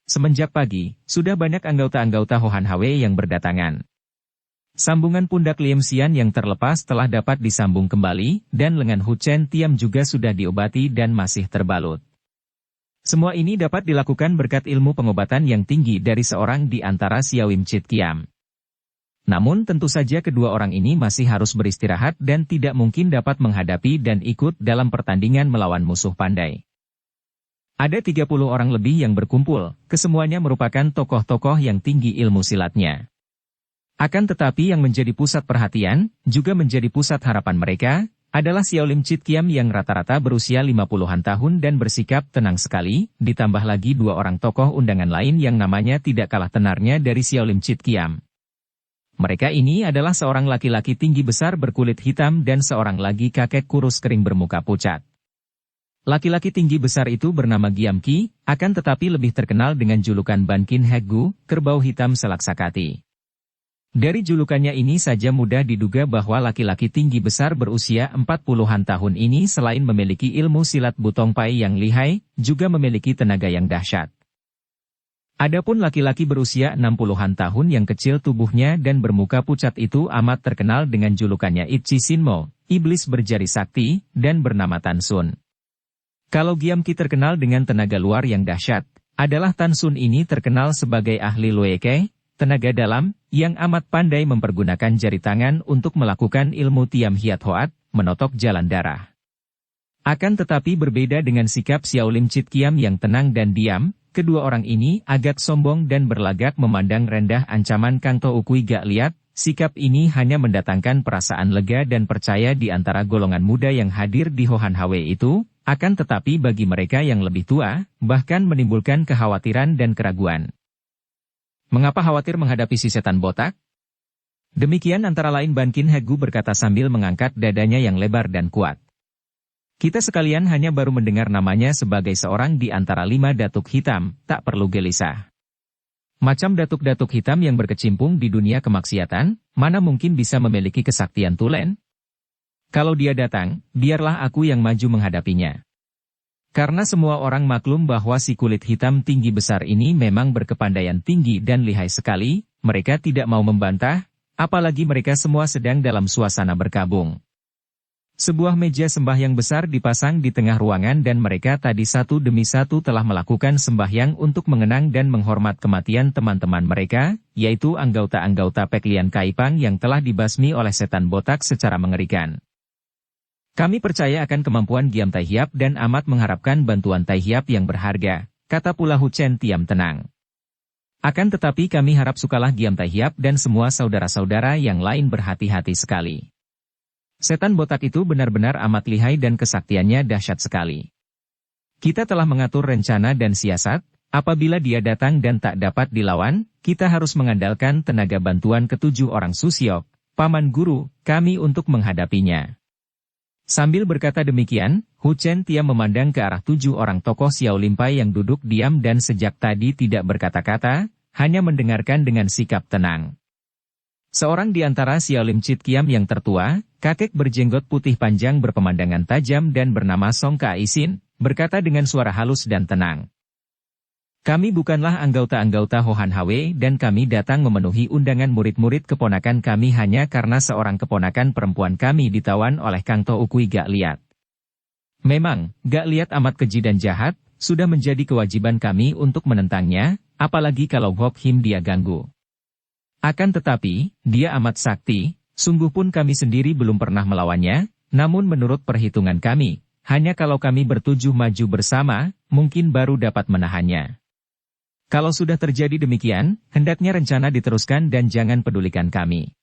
Semenjak pagi, sudah banyak anggota-anggota Hohan Hwee yang berdatangan. Sambungan pundak Liam Xian yang terlepas telah dapat disambung kembali, dan lengan Hu Chen Tiam juga sudah diobati dan masih terbalut. Semua ini dapat dilakukan berkat ilmu pengobatan yang tinggi dari seorang di antara Xiao Lim Chit Kiam. Namun tentu saja kedua orang ini masih harus beristirahat dan tidak mungkin dapat menghadapi dan ikut dalam pertandingan melawan musuh pandai. Ada 30 orang lebih yang berkumpul, kesemuanya merupakan tokoh-tokoh yang tinggi ilmu silatnya. Akan tetapi yang menjadi pusat perhatian, juga menjadi pusat harapan mereka, adalah Xiao Lim Chit Kiam yang rata-rata berusia 50-an tahun dan bersikap tenang sekali, ditambah lagi 2 orang tokoh undangan lain yang namanya tidak kalah tenarnya dari Xiao Lim Chit Kiam. Mereka ini adalah seorang laki-laki tinggi besar berkulit hitam dan seorang lagi kakek kurus kering bermuka pucat. Laki-laki tinggi besar itu bernama Giam Ki, akan tetapi lebih terkenal dengan julukan Ban Kin Hek Gu, kerbau hitam selaksakati. Dari julukannya ini saja mudah diduga bahwa laki-laki tinggi besar berusia 40-an tahun ini selain memiliki ilmu silat Butong Pai yang lihai, juga memiliki tenaga yang dahsyat. Adapun laki-laki berusia 60-an tahun yang kecil tubuhnya dan bermuka pucat itu amat terkenal dengan julukannya Itchi Sinmo, iblis berjari sakti, dan bernama Tan Sun. Kalau Giam Ki terkenal dengan tenaga luar yang dahsyat, adalah Tan Sun ini terkenal sebagai ahli Lueke, tenaga dalam, yang amat pandai mempergunakan jari tangan untuk melakukan ilmu Tiam Hiat Hoat, menotok jalan darah. Akan tetapi berbeda dengan sikap Xiao Lim Chit Kiam yang tenang dan diam, kedua orang ini agak sombong dan berlagak memandang rendah ancaman Kang To Ukui Gak Liat. Sikap ini hanya mendatangkan perasaan lega dan percaya di antara golongan muda yang hadir di Hohan Hwee itu, akan tetapi bagi mereka yang lebih tua, bahkan menimbulkan kekhawatiran dan keraguan. Mengapa khawatir menghadapi si setan botak? Demikian antara lain Ban Kin Hek Gu berkata sambil mengangkat dadanya yang lebar dan kuat. Kita sekalian hanya baru mendengar namanya sebagai seorang di antara 5 datuk hitam, tak perlu gelisah. Macam datuk-datuk hitam yang berkecimpung di dunia kemaksiatan, mana mungkin bisa memiliki kesaktian tulen? Kalau dia datang, biarlah aku yang maju menghadapinya. Karena semua orang maklum bahwa si kulit hitam tinggi besar ini memang berkepandaian tinggi dan lihai sekali, mereka tidak mau membantah, apalagi mereka semua sedang dalam suasana berkabung. Sebuah meja sembahyang besar dipasang di tengah ruangan dan mereka tadi satu demi satu telah melakukan sembahyang untuk mengenang dan menghormat kematian teman-teman mereka, yaitu anggota-anggota Peklian Kaipang yang telah dibasmi oleh setan botak secara mengerikan. Kami percaya akan kemampuan Giam Tai Hiap dan amat mengharapkan bantuan Tai Hiap yang berharga, kata pula Hu Chen Tiam tenang. Akan tetapi kami harap sukalah Giam Tai Hiap dan semua saudara-saudara yang lain berhati-hati sekali. Setan botak itu benar-benar amat lihai dan kesaktiannya dahsyat sekali. Kita telah mengatur rencana dan siasat, apabila dia datang dan tak dapat dilawan, kita harus mengandalkan tenaga bantuan ketujuh orang Susiok, paman guru, kami untuk menghadapinya. Sambil berkata demikian, Hu Chen Tiam memandang ke arah 7 orang tokoh Xiao Lim Pai yang duduk diam dan sejak tadi tidak berkata-kata, hanya mendengarkan dengan sikap tenang. Seorang di antara Xiao Lim Chit Kiam yang tertua, kakek berjenggot putih panjang berpemandangan tajam dan bernama Song Ka Isin, berkata dengan suara halus dan tenang. Kami bukanlah anggota-anggota Hohan Hwe dan kami datang memenuhi undangan murid-murid keponakan kami hanya karena seorang keponakan perempuan kami ditawan oleh Kang To Ukui Gak Liat. Memang, Gak Liat amat keji dan jahat, sudah menjadi kewajiban kami untuk menentangnya, apalagi kalau Hok Him dia ganggu. Akan tetapi, dia amat sakti, sungguh pun kami sendiri belum pernah melawannya, namun menurut perhitungan kami, hanya kalau kami bertujuh maju bersama, mungkin baru dapat menahannya. Kalau sudah terjadi demikian, hendaknya rencana diteruskan dan jangan pedulikan kami.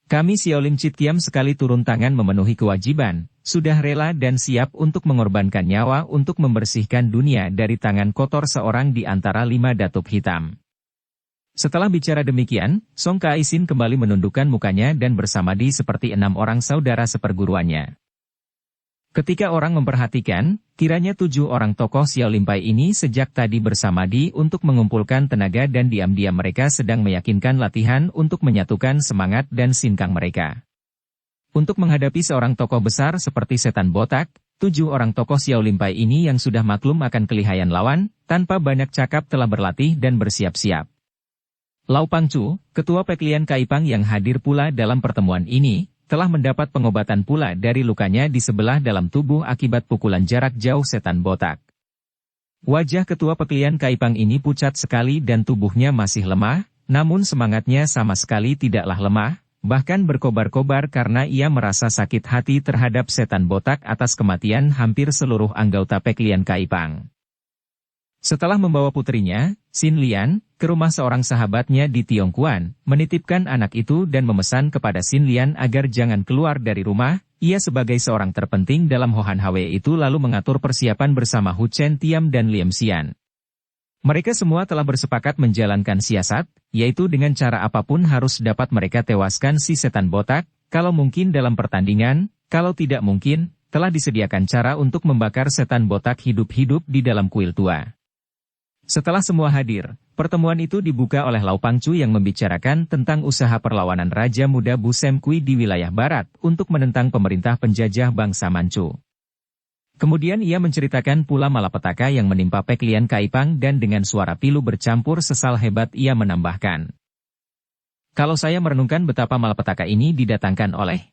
Kami Xiaolim Chit Kiam sekali turun tangan memenuhi kewajiban, sudah rela dan siap untuk mengorbankan nyawa untuk membersihkan dunia dari tangan kotor seorang di antara 5 datuk hitam. Setelah bicara demikian, Song Kaisin kembali menundukkan mukanya dan bersamadi seperti 6 orang saudara seperguruannya. Ketika orang memperhatikan, kiranya 7 orang tokoh Xiao Limpai ini sejak tadi bersamadi untuk mengumpulkan tenaga dan diam-diam mereka sedang meyakinkan latihan untuk menyatukan semangat dan sinkang mereka. Untuk menghadapi seorang tokoh besar seperti setan botak, 7 orang tokoh Xiao Limpai ini yang sudah maklum akan kelihayan lawan, tanpa banyak cakap telah berlatih dan bersiap-siap. Lau Pangcu, ketua Peklian Kaipang yang hadir pula dalam pertemuan ini, telah mendapat pengobatan pula dari lukanya di sebelah dalam tubuh akibat pukulan jarak jauh setan botak. Wajah ketua Peklian Kaipang ini pucat sekali dan tubuhnya masih lemah, namun semangatnya sama sekali tidaklah lemah, bahkan berkobar-kobar karena ia merasa sakit hati terhadap setan botak atas kematian hampir seluruh anggota Peklian Kaipang. Setelah membawa putrinya, Xin Lian, ke rumah seorang sahabatnya di Tiongkuan, menitipkan anak itu dan memesan kepada Xin Lian agar jangan keluar dari rumah, ia sebagai seorang terpenting dalam Hohan Hwe itu lalu mengatur persiapan bersama Hu Chen Tiam dan Liam Xian. Mereka semua telah bersepakat menjalankan siasat, yaitu dengan cara apapun harus dapat mereka tewaskan si setan botak, kalau mungkin dalam pertandingan, kalau tidak mungkin, telah disediakan cara untuk membakar setan botak hidup-hidup di dalam kuil tua. Setelah semua hadir, pertemuan itu dibuka oleh Lau Pangcu yang membicarakan tentang usaha perlawanan Raja Muda Bu Sem Kui di wilayah barat untuk menentang pemerintah penjajah bangsa Manchu. Kemudian ia menceritakan pula malapetaka yang menimpa Peklian Kaipang dan dengan suara pilu bercampur sesal hebat ia menambahkan. Kalau saya merenungkan betapa malapetaka ini didatangkan oleh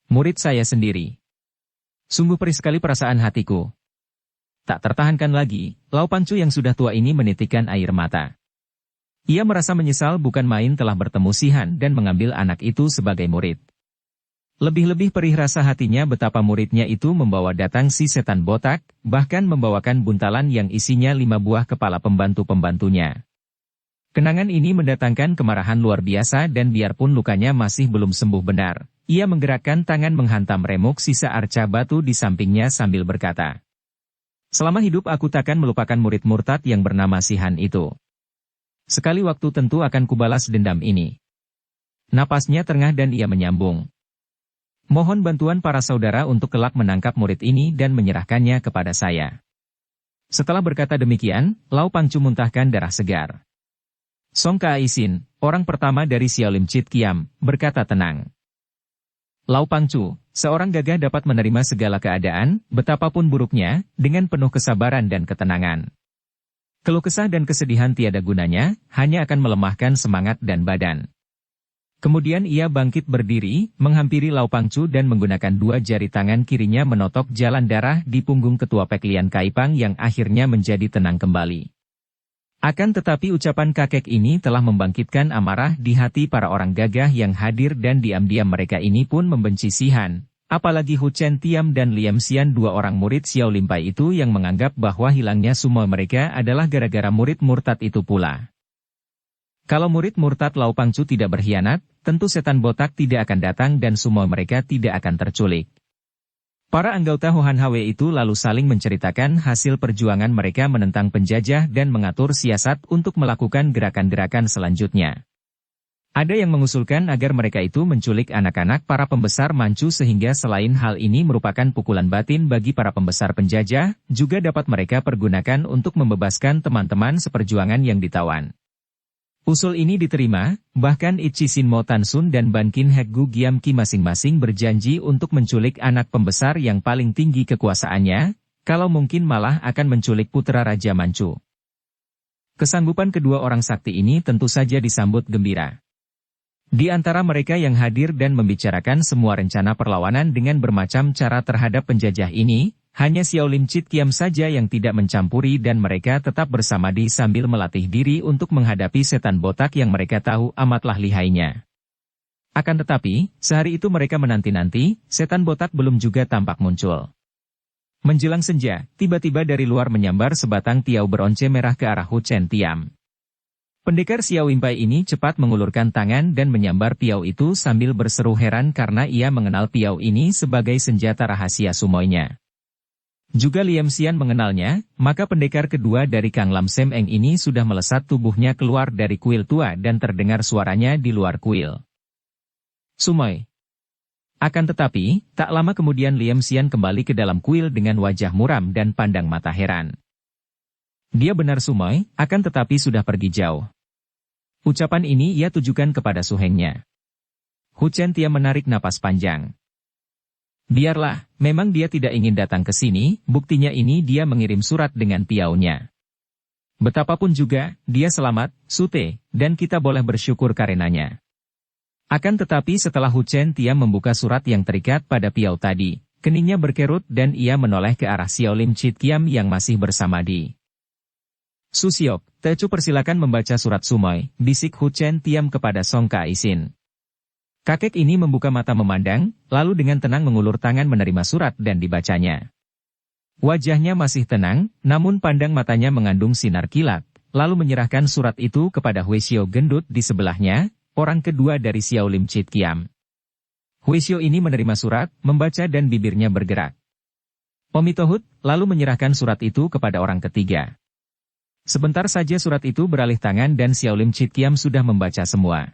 murid saya sendiri. Sungguh perih sekali perasaan hatiku. Tak tertahankan lagi, Lau Pangcu yang sudah tua ini menitikkan air mata. Ia merasa menyesal bukan main telah bertemu Sihan dan mengambil anak itu sebagai murid. Lebih-lebih perih rasa hatinya betapa muridnya itu membawa datang si setan botak, bahkan membawakan buntalan yang isinya 5 buah kepala pembantu-pembantunya. Kenangan ini mendatangkan kemarahan luar biasa dan biarpun lukanya masih belum sembuh benar, ia menggerakkan tangan menghantam remuk sisa arca batu di sampingnya sambil berkata, "Selama hidup aku takkan melupakan murid murtad yang bernama Sihan itu. Sekali waktu tentu akan kubalas dendam ini." Napasnya terengah dan ia menyambung. "Mohon bantuan para saudara untuk kelak menangkap murid ini dan menyerahkannya kepada saya." Setelah berkata demikian, Lau Pangcu muntahkan darah segar. Song Kaisin, orang pertama dari Xiaolim Chit Kiam, berkata tenang. Lau Pangcu, seorang gagah dapat menerima segala keadaan, betapapun buruknya, dengan penuh kesabaran dan ketenangan. Keluh kesah dan kesedihan tiada gunanya, hanya akan melemahkan semangat dan badan. Kemudian ia bangkit berdiri, menghampiri Lau Pangcu dan menggunakan 2 jari tangan kirinya menotok jalan darah di punggung ketua Peklian Kaipang yang akhirnya menjadi tenang kembali. Akan tetapi ucapan kakek ini telah membangkitkan amarah di hati para orang gagah yang hadir dan diam-diam mereka ini pun membenci Sihan, apalagi Hu Chen Tiam dan Liam Xian 2 orang murid Xiao Limpai itu yang menganggap bahwa hilangnya semua mereka adalah gara-gara murid murtad itu pula. Kalau murid murtad Lau Pangcu tidak berkhianat, tentu setan botak tidak akan datang dan semua mereka tidak akan terculik. Para anggota Hohan Hwe itu lalu saling menceritakan hasil perjuangan mereka menentang penjajah dan mengatur siasat untuk melakukan gerakan-gerakan selanjutnya. Ada yang mengusulkan agar mereka itu menculik anak-anak para pembesar Manchu sehingga selain hal ini merupakan pukulan batin bagi para pembesar penjajah, juga dapat mereka pergunakan untuk membebaskan teman-teman seperjuangan yang ditawan. Usul ini diterima, bahkan Itchi Sin Mo Tansun dan Ban Kin Hek Gu Giam Ki masing-masing berjanji untuk menculik anak pembesar yang paling tinggi kekuasaannya, kalau mungkin malah akan menculik putra Raja Manchu. Kesanggupan kedua orang sakti ini tentu saja disambut gembira. Di antara mereka yang hadir dan membicarakan semua rencana perlawanan dengan bermacam cara terhadap penjajah ini, hanya Xiao Lim Chit Kiam saja yang tidak mencampuri dan mereka tetap bersama Di sambil melatih diri untuk menghadapi setan botak yang mereka tahu amatlah lihainya. Akan tetapi, sehari itu mereka menanti-nanti, setan botak belum juga tampak muncul. Menjelang senja, tiba-tiba dari luar menyambar sebatang tiau beronce merah ke arah Hu Chen Tiam. Pendekar Xiao Limpai ini cepat mengulurkan tangan dan menyambar piau itu sambil berseru heran karena ia mengenal piau ini sebagai senjata rahasia sumoinya. Juga Liam Xian mengenalnya, maka pendekar kedua dari Kang Lam Sem Eng ini sudah melesat tubuhnya keluar dari kuil tua dan terdengar suaranya di luar kuil. Sumoi. Akan tetapi, tak lama kemudian Liam Xian kembali ke dalam kuil dengan wajah muram dan pandang mata heran. Dia benar Sumoi, akan tetapi sudah pergi jauh. Ucapan ini ia tujukan kepada suhengnya. Hu Chen Tiam menarik napas panjang. Biarlah, memang dia tidak ingin datang ke sini, buktinya ini dia mengirim surat dengan piaunya. Betapapun juga, dia selamat, Sute, dan kita boleh bersyukur karenanya. Akan tetapi setelah Hu Chen Tiam membuka surat yang terikat pada piau tadi, keningnya berkerut dan ia menoleh ke arah Xiao Lim Chit Kiam yang masih bersama Di. Susiok, Tecu persilakan membaca surat Sumoi, bisik Hu Chen Tiam kepada Song Kaisin. Kakek ini membuka mata memandang, lalu dengan tenang mengulur tangan menerima surat dan dibacanya. Wajahnya masih tenang, namun pandang matanya mengandung sinar kilat, lalu menyerahkan surat itu kepada Huisio gendut di sebelahnya, orang kedua dari Xiao Lim Chit Kiam. Huisio ini menerima surat, membaca dan bibirnya bergerak. Omitohut, lalu menyerahkan surat itu kepada orang ketiga. Sebentar saja surat itu beralih tangan dan Xiao Lim Chit Kiam sudah membaca semua.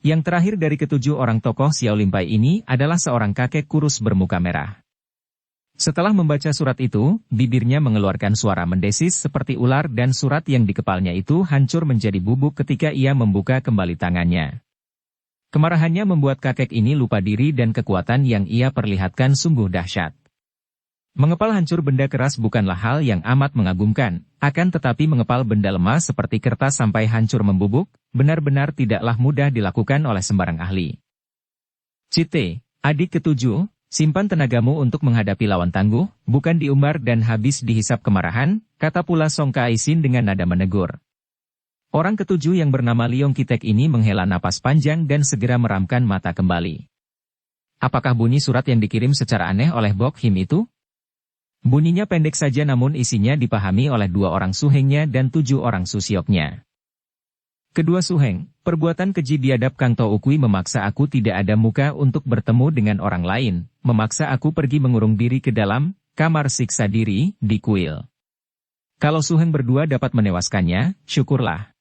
Yang terakhir dari ketujuh orang tokoh Xiao Limpai ini adalah seorang kakek kurus bermuka merah. Setelah membaca surat itu, bibirnya mengeluarkan suara mendesis seperti ular dan surat yang di kepalanya itu hancur menjadi bubuk ketika ia membuka kembali tangannya. Kemarahannya membuat kakek ini lupa diri dan kekuatan yang ia perlihatkan sungguh dahsyat. Mengepal hancur benda keras bukanlah hal yang amat mengagumkan, akan tetapi mengepal benda lemah seperti kertas sampai hancur membubuk, benar-benar tidaklah mudah dilakukan oleh sembarang ahli. Cite, adik ketujuh, simpan tenagamu untuk menghadapi lawan tangguh, bukan diumbar dan habis dihisap kemarahan, kata pula Song Kaisin dengan nada menegur. Orang ketujuh yang bernama Liong Kitek ini menghela napas panjang dan segera meramkan mata kembali. Apakah bunyi surat yang dikirim secara aneh oleh Bok Him itu? Bunyinya pendek saja namun isinya dipahami oleh dua orang suhengnya dan 7 orang susioknya. Kedua suheng, perbuatan keji biadab Kang To Ukui memaksa aku tidak ada muka untuk bertemu dengan orang lain, memaksa aku pergi mengurung diri ke dalam kamar siksa diri di kuil. Kalau suheng berdua dapat menewaskannya, syukurlah.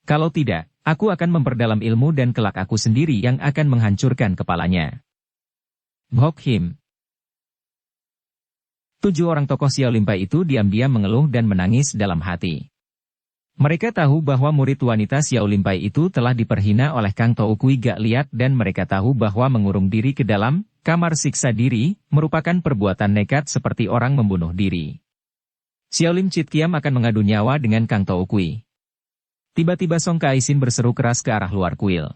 Kalau tidak, aku akan memperdalam ilmu dan kelak aku sendiri yang akan menghancurkan kepalanya. Bok Him. 7 orang tokoh Xiao Limpai itu diam-diam mengeluh dan menangis dalam hati. Mereka tahu bahwa murid wanita Xiao Limpai itu telah diperhina oleh Kang To Ukui Gak Liat dan mereka tahu bahwa mengurung diri ke dalam kamar siksa diri merupakan perbuatan nekat seperti orang membunuh diri. Xiao Lim Chit Kiam akan mengadu nyawa dengan Kang To Ukui. Tiba-tiba Song Kaisin berseru keras ke arah luar kuil.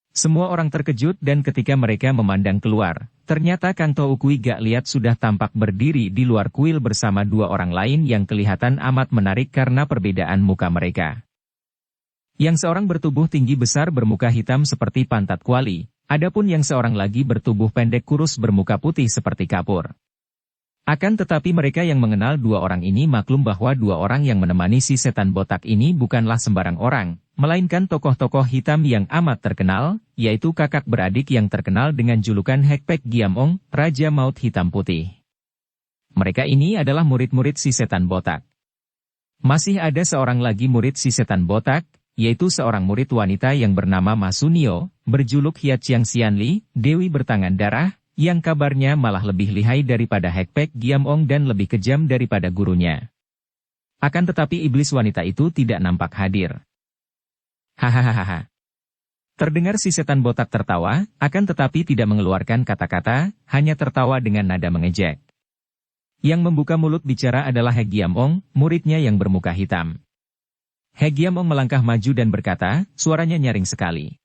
Semua orang terkejut dan ketika mereka memandang keluar, ternyata Kang To Ukui Gak Liat sudah tampak berdiri di luar kuil bersama 2 orang lain yang kelihatan amat menarik karena perbedaan muka mereka. Yang seorang bertubuh tinggi besar bermuka hitam seperti pantat kuali, adapun yang seorang lagi bertubuh pendek kurus bermuka putih seperti kapur. Akan tetapi mereka yang mengenal 2 orang ini maklum bahwa 2 orang yang menemani si setan botak ini bukanlah sembarang orang, melainkan tokoh-tokoh hitam yang amat terkenal, yaitu kakak beradik yang terkenal dengan julukan Hekpek Giamong, Raja Maut Hitam Putih. Mereka ini adalah murid-murid si setan botak. Masih ada seorang lagi murid si setan botak, yaitu seorang murid wanita yang bernama Masunio, berjuluk Hiat Chiang Xianli, Dewi bertangan darah, yang kabarnya malah lebih lihai daripada Hekpek Giamong dan lebih kejam daripada gurunya. Akan tetapi iblis wanita itu tidak nampak hadir. Hahaha. Terdengar si setan botak tertawa, akan tetapi tidak mengeluarkan kata-kata, hanya tertawa dengan nada mengejek. Yang membuka mulut bicara adalah Hek Giamong, muridnya yang bermuka hitam. He Giamong melangkah maju dan berkata, suaranya nyaring sekali.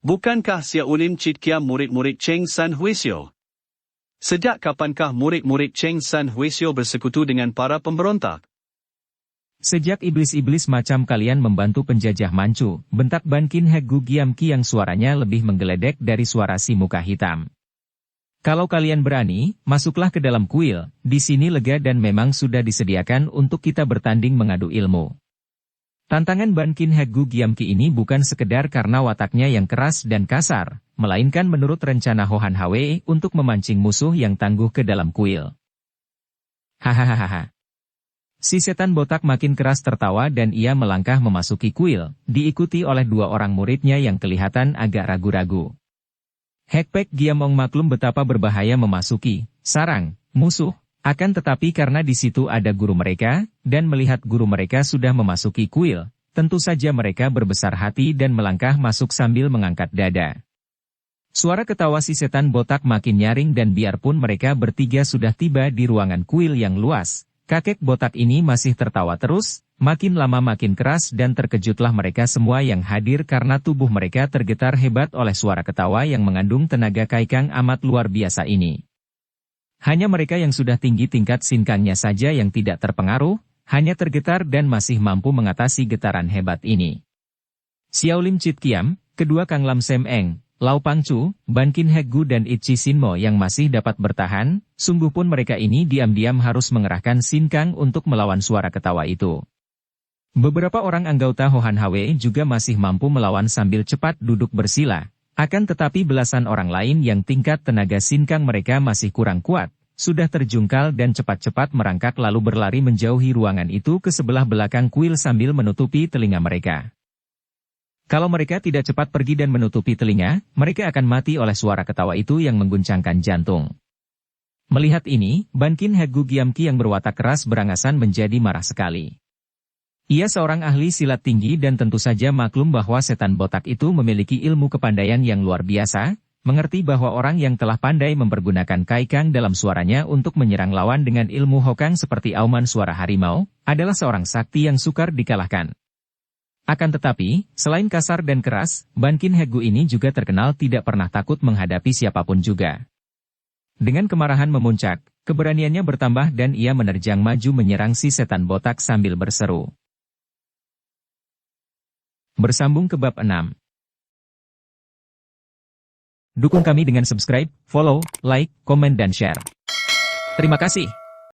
Bukankah Xiaolim Chitkiam murid-murid Cheng San Huisio? Sejak kapankah murid-murid Cheng San Huisio bersekutu dengan para pemberontak?
Sejak iblis-iblis macam kalian membantu penjajah Manchu, bentak Ban Qin He Gu Giamki yang suaranya lebih menggeledek dari suara si muka hitam. Kalau kalian berani, masuklah ke dalam kuil, di sini lega dan memang sudah disediakan untuk kita bertanding mengadu ilmu. Tantangan Ban Qin He Gu Giamki ini bukan sekedar karena wataknya yang keras dan kasar, melainkan menurut rencana Hohan Hwe untuk memancing musuh yang tangguh ke dalam kuil. Hahaha. Si setan botak makin keras tertawa dan ia melangkah memasuki kuil, diikuti oleh dua orang muridnya yang kelihatan agak ragu-ragu. Hekpek Giamong maklum betapa berbahaya memasuki sarang musuh, akan tetapi karena di situ ada guru mereka, dan melihat guru mereka sudah memasuki kuil, tentu saja mereka berbesar hati dan melangkah masuk sambil mengangkat dada. Suara ketawa si setan botak makin nyaring dan biarpun mereka bertiga sudah tiba di ruangan kuil yang luas, kakek botak ini masih tertawa terus, makin lama makin keras dan terkejutlah mereka semua yang hadir karena tubuh mereka tergetar hebat oleh suara ketawa yang mengandung tenaga kaikang amat luar biasa ini. Hanya mereka yang sudah tinggi tingkat sinkangnya saja yang tidak terpengaruh, hanya tergetar dan masih mampu mengatasi getaran hebat ini. Xiaolim Chitkiam, kedua Kang Lam Sem Eng, Lau Pangcu, Ban Qin He Gu dan Itchi Sinmo yang masih dapat bertahan, sungguh pun mereka ini diam-diam harus mengerahkan sinkang untuk melawan suara ketawa itu. Beberapa orang anggota Hohan Hwe juga masih mampu melawan sambil cepat duduk bersila, akan tetapi belasan orang lain yang tingkat tenaga sinkang mereka masih kurang kuat, sudah terjungkal dan cepat-cepat merangkak lalu berlari menjauhi ruangan itu ke sebelah belakang kuil sambil menutupi telinga mereka. Kalau mereka tidak cepat pergi dan menutupi telinga, mereka akan mati oleh suara ketawa itu yang mengguncangkan jantung. Melihat ini, Ban Qin He Gu Giamki yang berwatak keras berangasan menjadi marah sekali. Ia seorang ahli silat tinggi dan tentu saja maklum bahwa setan botak itu memiliki ilmu kepandaian yang luar biasa, mengerti bahwa orang yang telah pandai mempergunakan kaikang dalam suaranya untuk menyerang lawan dengan ilmu hokang seperti auman suara harimau, adalah seorang sakti yang sukar dikalahkan. Akan tetapi, selain kasar dan keras, Ban Qin He Gu ini juga terkenal tidak pernah takut menghadapi siapapun juga. Dengan kemarahan memuncak, keberaniannya bertambah dan ia menerjang maju menyerang si setan botak sambil berseru. Bersambung ke bab 6. Dukung kami dengan subscribe, follow, like, komen dan share. Terima kasih.